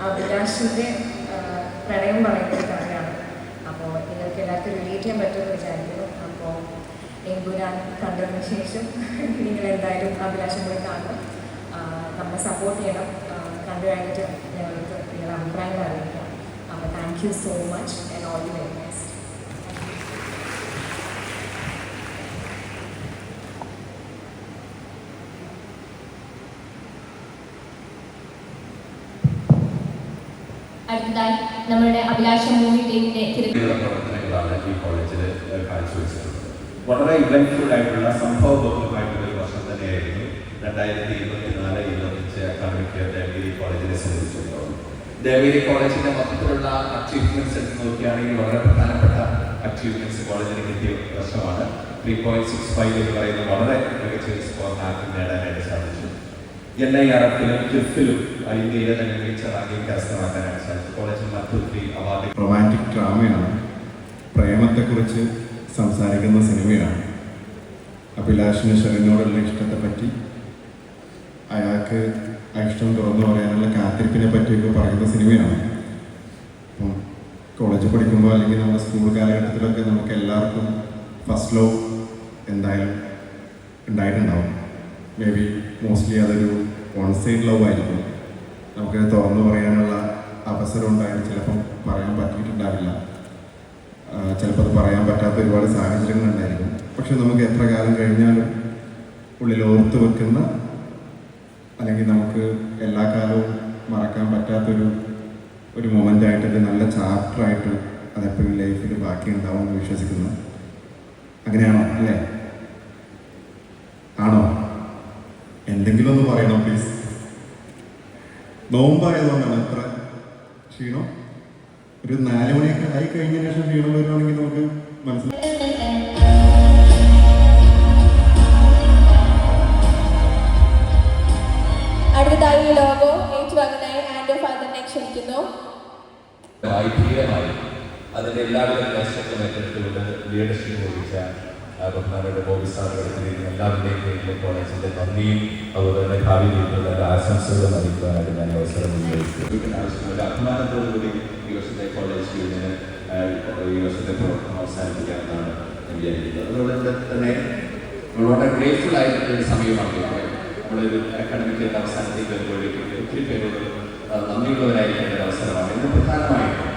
അഭിലാഷിൻ്റെ പ്രണയം പറയുന്ന ഒരു കഥയാണ്. അപ്പോൾ നിങ്ങൾക്ക് എല്ലാവർക്കും റിലേറ്റ് ചെയ്യാൻ പറ്റുമെന്ന് വിചാരിക്കുന്നു. അപ്പോൾ എമ്പുരാൻ കണ്ടതിന് ശേഷം നിങ്ങൾ എന്തായാലും അഭിലാഷം പോയി കാണണം, നമ്മളെ സപ്പോർട്ട് ചെയ്യണം. കണ്ടു കഴിഞ്ഞിട്ട് ഞങ്ങൾക്ക് നിങ്ങളുടെ അഭിപ്രായങ്ങൾ അറിയിക്കാം. അപ്പോൾ thank you so much and all the very best. അടുത്തതായി നമ്മുടെ അഭിലാഷം മൂവി ടീമിന്റെ പ്രവർത്തനങ്ങളാണ് ഈ കോളേജിൽ കാഴ്ചവെച്ചിട്ടുള്ളത്. വളരെ ഇവന്റ്ഫുൾ ആയിട്ടുള്ള സംഭവബഹുലമായിട്ടുള്ള ഒരു വർഷം തന്നെയായിരുന്നു 2024-25 അക്കാദമിക് ദേവഗിരി കോളേജിനെ സംബന്ധിച്ചിടത്തോളം. ദേവഗിരി കോളേജിന്റെ മൊത്തത്തിലുള്ള അച്ചീവ്മെന്റ്സ് എടുത്ത് നോക്കുകയാണെങ്കിൽ വളരെ പ്രധാനപ്പെട്ട അച്ചീവ്മെന്റ്സ് കോളേജിന് കിട്ടിയ വർഷമാണ്. 3.65 എന്ന് പറയുന്ന വളരെ മികച്ച ഒരു സ്കോർ മാർക്ക് നേടാനായിട്ട് സാധിച്ചു. NIRF-ലും ക്ലിഫിലും ഇന്ത്യയിലെ തന്നെ മികച്ച റാങ്കിങ് കരസ്ഥമാക്കാനായിട്ട് സാധിച്ചു. കോളേജിൽ മറ്റൊരു അവാർഡ്. റൊമാൻറ്റിക് ഡ്രാമയാണ്, പ്രേമത്തെക്കുറിച്ച് സംസാരിക്കുന്ന സിനിമയാണ്. അഭിലാഷിന് ഷെറിനോടുള്ള ഇഷ്ടത്തെപ്പറ്റി, അയാൾക്ക് ആ ഇഷ്ടം തുറന്നു പറയാനുള്ള കാത്തിരിപ്പിനെ പറ്റിയൊക്കെ പറയുന്ന സിനിമയാണ്. അപ്പം കോളേജിൽ പഠിക്കുമ്പോൾ അല്ലെങ്കിൽ നമ്മുടെ സ്കൂൾ കാലഘട്ടത്തിലൊക്കെ നമുക്ക് എല്ലാവർക്കും ഫസ്റ്റ് ലവ് എന്തായാലും ഉണ്ടായിട്ടുണ്ടാവും. മേ ബി മോസ്റ്റ്ലി അതൊരു വൺ സൈഡ് ലവ് ആയിരിക്കും. നമുക്ക് തുറന്നു പറയാനുള്ള അവസരം ഉണ്ടായിട്ട് ചിലപ്പം പറയാൻ പറ്റിയിട്ടുണ്ടാവില്ല, ചിലപ്പോൾ അത് പറയാൻ പറ്റാത്ത ഒരുപാട് സാഹചര്യങ്ങളുണ്ടായിരിക്കും. പക്ഷെ നമുക്ക് എത്ര കാലം കഴിഞ്ഞാലും ഉള്ളിൽ ഓർത്ത് വെക്കുന്ന, അല്ലെങ്കിൽ നമുക്ക് എല്ലാ കാലവും മറക്കാൻ പറ്റാത്തൊരു മൊമെൻ്റായിട്ട്, ഒരു നല്ല ചാപ്റ്ററായിട്ട് അതെപ്പോഴും ലൈഫിൽ ബാക്കി ഉണ്ടാവുമെന്ന് വിശ്വസിക്കുന്നു. അങ്ങനെയാണോ? അല്ലേ? ആണോ? എന്തെങ്കിലും ഒന്ന് പറയണം പ്ലീസ്. നോമ്പായതുകൊണ്ടാണ് എത്ര ക്ഷീണം? ഒരു 4 മണിയൊക്കെ ആയി കഴിഞ്ഞതിന് ശേഷം ക്ഷീണം വരുവാണെങ്കിൽ നമുക്ക് മനസ്സിലാവും. അടുത്തതായി ലോഗോ ഏറ്റുവാങ്ങുന്നതായി ആൻഡ് ഫാദറിനെ ക്ഷണിക്കുന്നു. അതിന്റെ എല്ലാവിധ കഷ്ടത്തും ഏറ്റെടുത്തുകൊണ്ട് ലീഡർഷിപ്പ് വഹിച്ച ബഹുമാനയുടെ ബോബി സാറുകൾക്ക് എല്ലാവരുടെയും പേരിലെ കോളേജിന്റെ നന്ദിയും അതുപോലെ തന്നെ ഭാവി രീതിയിലുള്ള ആശംസകളും അറിയിക്കാനായിട്ട് ഞാൻ അവസരം ഉപയോഗിക്കും. ആവശ്യമുള്ള അഭിമാനത്തോടുകൂടി ഈ വർഷത്തെ കോളേജ് യൂണിയന് ഈ വർഷത്തെ പ്രവർത്തനം അവസാനിപ്പിക്കാമെന്നാണ് ഞാൻ വിചാരിക്കുന്നത്. അതുകൊണ്ട് തന്നെ വളരെ ഗ്രേറ്റ്ഫുൾ ആയിട്ടുള്ള ഒരു സമയമാണ് നമ്മളൊരു അക്കാഡമിക് അവസാനത്തേക്ക് വരുമ്പോഴേക്കും ഒത്തിരി പേരോട് നന്ദിയുള്ളവരായിരിക്കേണ്ട ഒരു അവസരമാണ്. ഇതിന് പ്രധാനമായിട്ടും